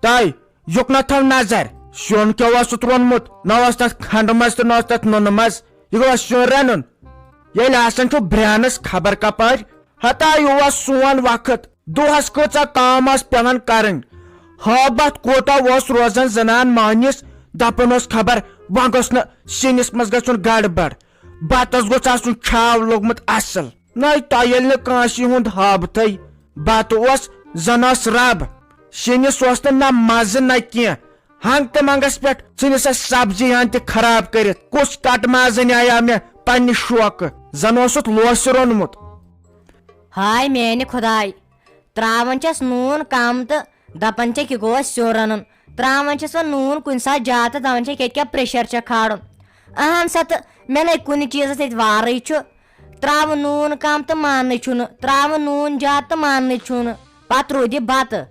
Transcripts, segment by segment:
تاے یُکنہ تھو نظر سیُن کیٛاہ اوسُتھ روٚنمُت نہ اوس تتھ کھنڈٕ منٛز تہٕ نہ اوس تتھ نُنہٕ منٛز یہِ گوٚوا سیُن رنُن ییٚلہِ آسان چھُ برٛانس خبر کپٲرۍ ہتا یہِ اوس سون وقت دۄہس کۭژاہ کٲم ٲس پیٚوان کرٕنۍ حٲبت کوٗتاہ اوس روزان زنان مہنِس دپان اوس خبر وۄنۍ گوٚژھ نہٕ سِنِس منٛز گژھُن گڑبڑ بتس گوٚژھ آسُن چھاو لوٚگمُت اصل نٔے تۄہہِ ییٚلہِ نہٕ کٲنٛسہِ ہُنٛد حٲبتھٕے بتہٕ اوس زن ٲس رب سِنِس اوس نہٕ نہ مزٕ نہ کینٛہہ ہنگ تہٕ منگس پٮ۪ٹھ ژھٕنِس اسہِ سبزی ہن تہِ خراب کٔرِتھ کُس کٹہٕ ماز انیاو مےٚ پننہِ شوقہٕ زن اوسُتھ لوسہِ روٚنمُت ہاے میانہِ خداے تراون چھس نوٗن کم تہٕ دپان چھکھ یہِ گوٚو اسہِ سیُن رنُن تراون چھس وۄنۍ نوٗن کُنہِ ساتہٕ زیادٕ تہٕ دپان چھکھ ییٚتہِ کیٛاہ پریشر چھےٚ کھالُن اہن سا تہٕ مےٚ نَے کُنہِ چیٖزس ییٚتہِ وارٕے چھُ تراوٕ نوٗن کم تہٕ ماننٕے چھُنہٕ تراوٕ نوٗن زیادٕ تہٕ ماننٕے چھُنہٕ پتہٕ روٗد یہِ بتہٕ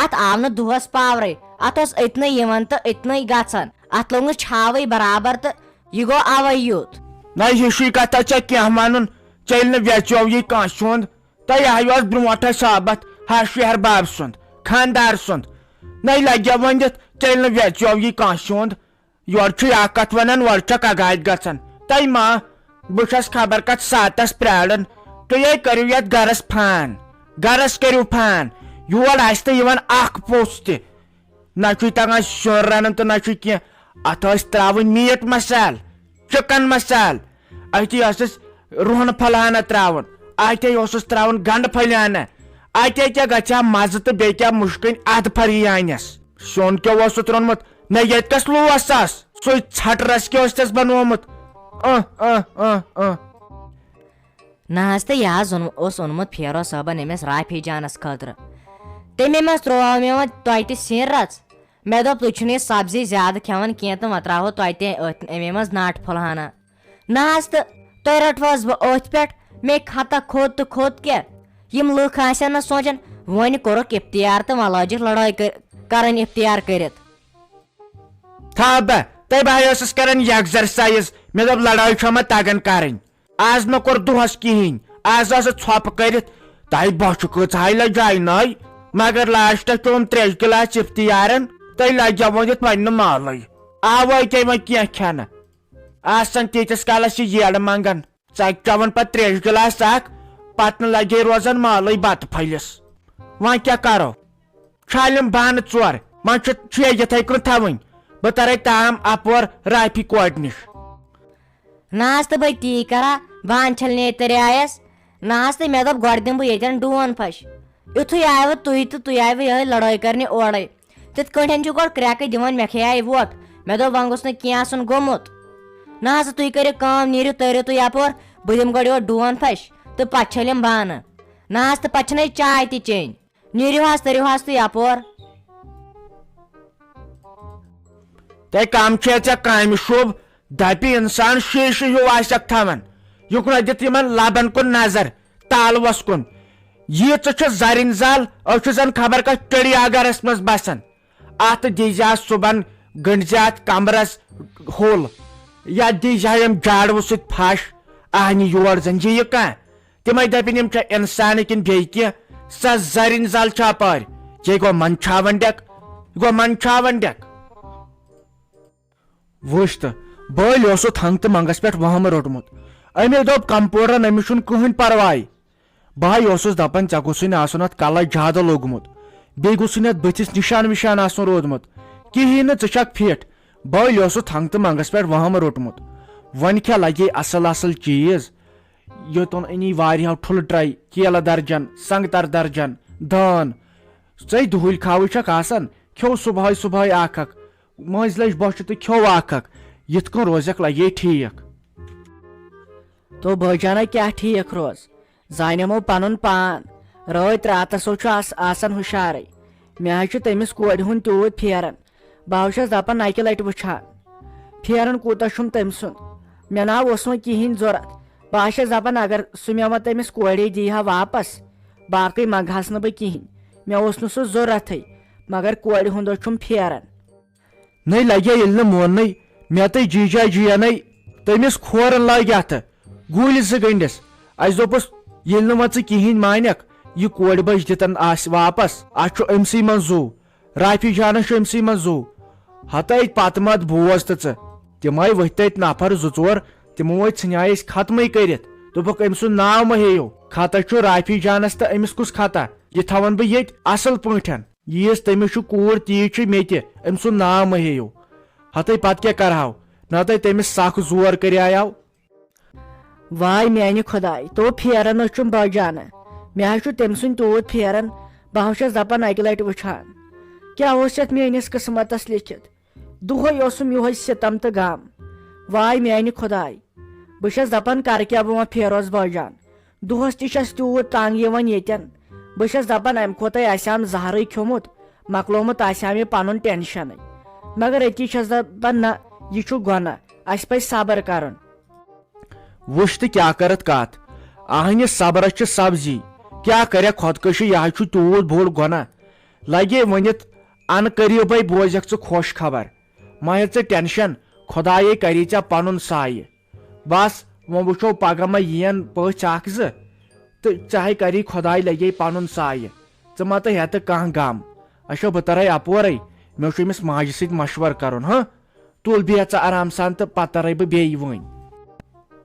اتھ آو نہٕ دۄہس پاورے اتھ اوس أتنٕے یِوان تہٕ أتنٕے گژھان اتھ لوٚگ نہٕ چھاوٕے برابر تہٕ یہِ گوٚو اوے یوت نہ ہِشی کتھا ژےٚ کینٛہہ ونُن ژیٚلہِ نہٕ ویژیو یہِ کٲنٛسہِ ہُنٛد تہٕ یہِ اوس برونٛٹھے ثٲبت شہر باب سُنٛد خاندار سُنٛد نَے لگیا ؤنِتھ ژیٚلہِ نہٕ ویژیو یہِ کٲنٛسہِ ہُنٛد یورٕ چھُ اکھ کتھ ونان اورٕ چھکھ اگادِ گژھان تۄہہِ ما بہٕ چھس خبر کتھ ساتس پیاران تُہۍ کٔرِو یتھ گرس فان گرس کٔرِو فان یور آسہِ نہٕ یِوان اکھ پوٚژھ تہِ نہ چھُے تگان سیُن رنُن تہٕ نہ چھُ کینٛہہ اتھ ٲسۍ تراوٕنۍ میٖٹ مسال چکن مسال اتی ٲسٕس رُہن پھل ہنا تراوُن اتے اوسُس تراوُن گنڈٕ پھلہِ ہنا اتے کیٛاہ گژھِ ہا مزٕ تہٕ بیٚیہِ کیٛاہ مُشکٕنۍ ادٕ پھری آنٮ۪س سیُن کیٛاہ اوسُتھ روٚنمُت نہ ییٚتہِ کس لوس آس سُے ژھٹہٕ رس کیٛاہ اوس تس بنومُت نہ حظ تہٕ یہِ حظ اوس اوٚنمُت پھیرو صٲبن أمِس رافی جانس خٲطرٕ تٔمۍ منٛز ترٛوو مےٚ وۄنۍ توتہِ تہِ سِنۍ رژ مےٚ دوٚپ تُہۍ چھُنہٕ یہِ سبزی زیادٕ کھٮ۪وان کینٛہہ تہٕ وۄنۍ تراوہو توتہِ اَمے منٛز ناٹہٕ پھوٚل ہنا نہ حظ تہٕ تۄہہِ رٹوس بہٕ أتھۍ پٮ۪ٹھ مےٚ کھتا کھوٚت تہٕ کھوٚت کیٛاہ یِم لُکھ آسن نہٕ سونچان وۄنۍ کوٚرُکھ اختیار تہٕ وۄنۍ لٲجِکھ لڑٲے کرٕنۍ اختیار کٔرِتھ تھا بہ تۄہہِ بہٕ ٲسٕس کران یہِ ایٚگزرسایز مےٚ دوٚپ لڑٲے چھو مےٚ تگان کرٕنۍ آز نہٕ کوٚر دۄہس کہیٖنۍ آز ٲسٕس ژھۄپہٕ کٔرِتھ تۄہہِ بۄچھِ کۭژاہ لجہِ آیہِ نٔے مگر لاسٹس چوٚم 3 گِلاس افتیارن تۄہہِ لگیو ؤنِتھ وۄنۍ نہٕ مالٕے آوے ژےٚ وۄنۍ کینٛہہ کھٮ۪نہٕ آسان تیٖتِس کالس چھِ ییڑٕ منگان ژٕ چٮ۪وان پتہٕ 3 گِلاس اکھ پتہٕ نہٕ لگے روزان مالٕے بتہٕ پھٔلِس وۄنۍ کیٛاہ کرو چھالِم بانہٕ 4 وۄنۍ چھِ یِتھٕے کٔنۍ تھاوٕنۍ بہٕ ترے تام اپور رافی کورِ نِش نہ حظ تہٕ بہٕ تی کرا بانہٕ چھلنہِ ییٚتہِ تریایس نہ حظ تہٕ مےٚ دوٚپ گۄڈٕ دِمہٕ بہٕ ییٚتٮ۪ن ڈوٗن پھش یُتھُے آیوٕ تُہۍ تہٕ تُہۍ آیوٕ یِہوے لڑٲے کرنہِ اورے تِتھ کٲٹھۍ چھُ گۄڈٕ کرٛٮ۪کہٕ دِوان مےٚ کھیٚیاے ووٹ مےٚ دوٚپ وۄنۍ گوٚژھ نہٕ کینٛہہ آسُن گوٚمُت نہ حظ تُہۍ کٔرِو کٲم نیٖرِو تٔرِو تُہۍ یپور بہٕ دِمہٕ گۄڈٕ یورٕ ڈوٗن پھش تہٕ پتہٕ چھٔلِم بانہٕ نہ حظ تہٕ پتہٕ چھِنَے چاے تہِ چیٚنۍ نیٖرِو حظ تٔرِو حظ تُہۍ یپور تۄہہِ کم چھے ژےٚ کامہِ شوٗب دپہِ انسان شیٖشہٕ ہیوٗ آسٮ۪کھ تھاوان یُکنہ دِتھ یِمن لبن کُن نظر تالوس کُن ییٖژٕ چھِ زرٕنۍ زال أسۍ چھِ زن خبر کتھ چڑیا گرس منٛز بسان اتھ دیٖزِ صبحن گٔنڈزِ اتھ کمرس ہوٚل یا دیٖزِ یِم جاڑوٕ سۭتۍ پھش اہنہِ یور زن یہِ کانٛہہ تِمے دپن یِم چھا انسان کِنہٕ بیٚیہِ کینٛہہ سۄ زرٕنۍ زال چھِ اپٲرۍ یہِ گوٚو منٛدچھاوان ڈیٚک یہِ گوٚو منٛدچھاوان ڈیٚک وٕچھ تہٕ بٲلۍ اوسُتھ ہنگ تہٕ منگس پٮ۪ٹھ وہمہٕ روٚٹمُت أمۍ دوٚپ کمپوڈرن أمِس چھُنہٕ کٕہٕنۍ پرواے بہٕ اوسُس دپان ژےٚ گوٚژھُے نہٕ آسُن اتھ کلس زیادٕ لوٚگمُت بیٚیہِ گوٚژھُے نہٕ اتھ بٕتھِس نشان وشان آسُن روٗدمُت کہیٖنۍ نہٕ ژٕ چھکھ فٹ بٲلۍ اوسُتھ ہنگ تہٕ منگس پٮ۪ٹھ وہمہٕ روٚٹمُت وۄنۍ کیٛاہ لگے اصل اصل چیٖز یوٚتن أنی واریاہو ٹھُلہٕ ٹرے کیلہٕ درجن سنگتر درجن دٲن ژے دُہٕلۍ کھاوٕے چھکھ آسان کھیو صبحٲے صبحٲے اکھ اکھ مٔنٛزۍ لٔج بۄچھِ تہٕ کھیو اکھ اکھ یِتھ کٔنۍ روزکھ لگے ٹھیٖک تو بٲجانا کیٛاہ ٹھیٖک روز زانیمو پنُن پان رٲتۍ راتس چھُ آسان ہُشارے مےٚ حظ چھُ تٔمِس کورِ ہُنٛد تیوٗت پھیران بہٕ حظ چھس دپان اکہِ لٹہِ وٕچھان پھیران کوٗتاہ چھُم تٔمۍ سُنٛد مےٚ نہ اوس وۄنۍ کہیٖنۍ ضوٚرتھ بہٕ حظ چھس دپان اگر سُہ مےٚ وۄنۍ تٔمِس کورے دی ہا واپس باقٕے منگہس نہٕ بہٕ کہیٖنۍ مےٚ اوس نہٕ سُہ ضوٚرتھٕے مگر کورِ ہُنٛد چھُم پھیران نٔے لگے ییٚلہِ نہٕ موننٕے مےٚ تہٕ جیجا جیَنٕے تٔمِس کھورن لٲگۍ اتھٕ گوٗلۍ 2 گٔنڈِس اسہِ دوٚپُس ییٚلہِ نہٕ وۄنۍ ژٕ کہیٖنۍ مانکھ یہِ کورِ بچ دِتن آسہِ واپس اتھ چھُ أمسٕے منٛز زُو رافی جانس شمسی من زو ہتائی پتہ مت بوز تو تم آئی ورتھ تت نفر زٕ ژور تمو ژھنیاے أسۍ ختمٕے کٔرِتھ دوٚپُکھ أمۍ سُنٛد ناو مہ ہیٚیِو خطہ چھُ رافی جانس تہٕ أمِس کُس خطہ یہِ تھاون بہٕ ییٚتہِ اصل پٲٹھۍ ییٖژ تٔمِس چھُ کوٗر تیٖژ چھِ مےٚ تہِ أمۍ سُنٛد ناو مہ ہیٚیِو ہتائی پتہٕ کیٛاہ کرہاو نتہٕ تٔمِس سخ زور کریاو واے میانہِ خۄداے تو پھیران چھُم بٲجانہ مےٚ حظ چھُ تٔمۍ سُنٛد تیوٗت پھیران بہٕ حظ چھس دپان اکہِ لٹہِ وٕچھان کیٛاہ اوس یتھ میٲنِس قٕسمتس لیکھِتھ دۄہے اوسُم یِہوے سِتم تہٕ غم واے میانہِ خۄداے بہٕ چھس دپان کرٕ کیٛاہ بہٕ وۄنۍ پھیروس بٲجان دۄہس تہِ چھس تیوٗت تنگ یِوان ییٚتٮ۪ن بہٕ چھس دپان امہِ کھۄتہٕ آسہم زہرٕے کھیوٚمُت مۄکلومُت آسہم یہِ پنُن ٹینشنٕے مگر أتی چھس دپان نہ یہِ چھُ گۄناہ اسہِ پزِ صبر کرُن وٕچھ تہٕ کیٛاہ کرتھ کتھ اہنہِ صبرس چھِ سبزی کیٛاہ کرکھ خۄدکٔشی یہِ حظ چھُ تیوٗت بوٚڑ گۄناہ لگے ؤنِتھ ان قریٖبٕے بوزکھ ژٕ خۄش خبر مہ ہےٚ ژٕ ٹینشن خۄدایے کری ژےٚ پنُن سایہِ بس وۄنۍ وٕچھو پگہہ ما یِین پٔژھۍ اکھ زٕ تہٕ چاہے کری خۄداے لگے پنُن سایہِ ژٕ ما تہٕ ہٮ۪تہٕ کانٛہہ غم اچھا بہٕ ترے اپورے مےٚ چھُ أمِس ماجہِ سۭتۍ مشور کرُن ہاں تُل بیٚہہ ژٕ آرام سان تہٕ پتہٕ ترے بہٕ بیٚیہِ وۄنۍ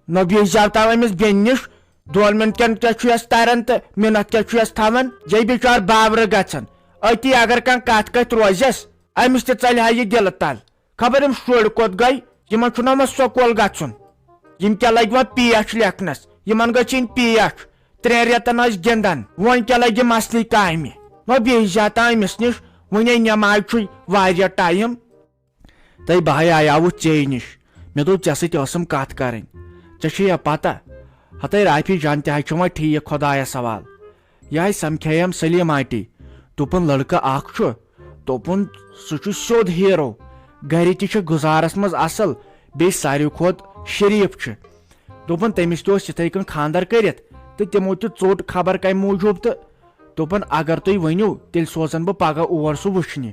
نہ بیٚیہِ زیوتاو أمِس بیٚنہِ نِش 2 مِنٹن کیٛاہ چھُ یس تران تہٕ مِنت کیٛاہ چھُ یس تھاوان جے بِچار باورٕ گژھان أتی اگر کانٛہہ کتھ کتھ روزٮ۪س أمِس تہِ ژلہِ ہا یہِ دِلہٕ تل خبر یِم شُرۍ کوٚت گٔے یِمن چھُنہ وۄنۍ سکوٗل گژھُن یِم کیٛاہ لگہِ وۄنۍ پیچ لیکھنس یِمن گٔژھ یِنۍ پیچ 3 رٮ۪تن ٲسۍ گِنٛدان وۄنۍ کیٛاہ لگہِ یِم اصلی کامہِ وۄنۍ بیٚیہِ زیاتان أمِس نِش وُنے نٮ۪ماز چھُے واریاہ ٹایم تہٕ بہے آیاوُس ژے نِش مےٚ دوٚپ ژےٚ سۭتۍ ٲسٕم کتھ کرٕنۍ ژےٚ چھے یا پتہ ہتائی رافی جان تہِ حظ چھُ وۄنۍ ٹھیٖک خۄدایس حوال یہِ حظ سمکھیٚیَم سلیٖم آنٹی دوٚپُن لڑکہٕ اکھ چھُ دوٚپُن سُہ چھُ سیوٚد ہیٖرو گرِ تہِ چھِ گُزارس منٛز اصل بیٚیہِ ساروی کھۄتہٕ شریٖف چھُ دوٚپُن تٔمِس تہِ اوس یِتھٕے کٔنۍ خانٛدر کٔرِتھ تہٕ تِمو تہِ ژوٚٹ خبر کمہِ موٗجوٗب تہٕ دوٚپُن اگر تُہۍ ؤنِو تیٚلہِ سوزن بہٕ پگہہ اور سُہ وٕچھنہِ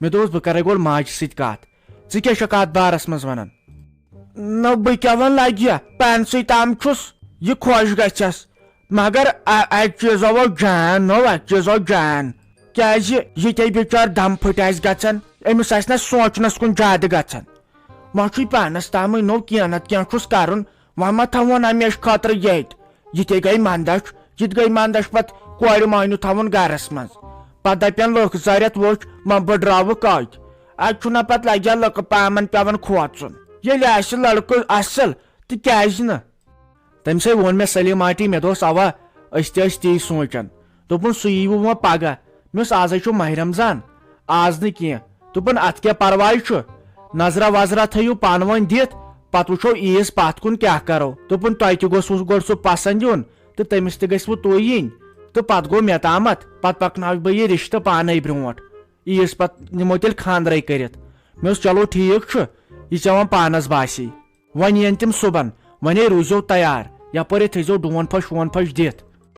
مےٚ دوٚپُس بہٕ کرے گۄڈٕ ماجہِ سۭتۍ کتھ ژٕ کیٛاہ چھکھ اتھ بارس منٛز ونان نہ بہٕ کیٛاہ ونہٕ لگہِ پانسٕے تام چھُس یہِ خۄش گژھٮ۪س مگر اکہِ چیٖزو جان نو اکہِ چیٖزو جان کیٛازِ ییٚتے بِچار دم پھٔٹۍ آسہِ گژھان أمِس آسہِ نہ سونٛچنس کُن زیادٕ گژھان وۄنۍ چھُے پانس تامٕے نو کینٛہہ نتہٕ کینٛہہ چھُس کرُن وۄنۍ ما تھاوون ہمیشہٕ خٲطرٕ ییٚتہِ یِتھے گٔے منٛدچھ یِتہِ گٔے منٛدچھ پتہٕ کورِ مہنیوٗ تھاوُن گرس منٛز پتہٕ دپن لُکھ زٲرِتھ وٕچھ وۄنۍ بٔڈراوٕ کٔتۍ اتہِ چھُنہ پتہٕ لگیا لُکہٕ پامن پیوان کھوژُن ییٚلہِ آسہِ لڑکہٕ اصل تہٕ کیٛازِ نہٕ تٔمسے ووٚن مےٚ سلیٖم آنٹی مےٚ دوٚپُس اوا أسۍ تہِ ٲسۍ تی سونٛچان دوٚپُن سُہ ییٖوٕ وۄنۍ پگہہ مےٚ اوس آزے چھُ ماہِ رمضان آز نہٕ کینٛہہ دوٚپُن اتھ کیٛاہ پرواے چھُ نظرا وظرا تھٲیِو پانہٕ ؤنۍ دِتھ پتہٕ وٕچھو عیٖز پتھ کُن کیٛاہ کرو دوٚپُن تۄہہِ تہِ گوٚژھوُ گۄڈٕ سُہ پسنٛد یُن تہٕ تٔمِس تہِ گژھوٕ تُہۍ یِنۍ تہٕ پتہٕ گوٚو مےٚ تامتھ پتہٕ پکناوٕ بہٕ یہِ رشتہٕ پانے برونٛٹھ عیٖز پتہٕ نِمو تیٚلہِ خانٛدرے کٔرِتھ مےٚ اوس چلو ٹھیٖک چھُ یہِ ژےٚ وۄنۍ پانس باسی وۄنۍ یِن تِم صُبحن وۄنۍ روٗزِو تیار یپٲرۍ تھٲیزیو ڈوٗن پھش وون پھش دِتھ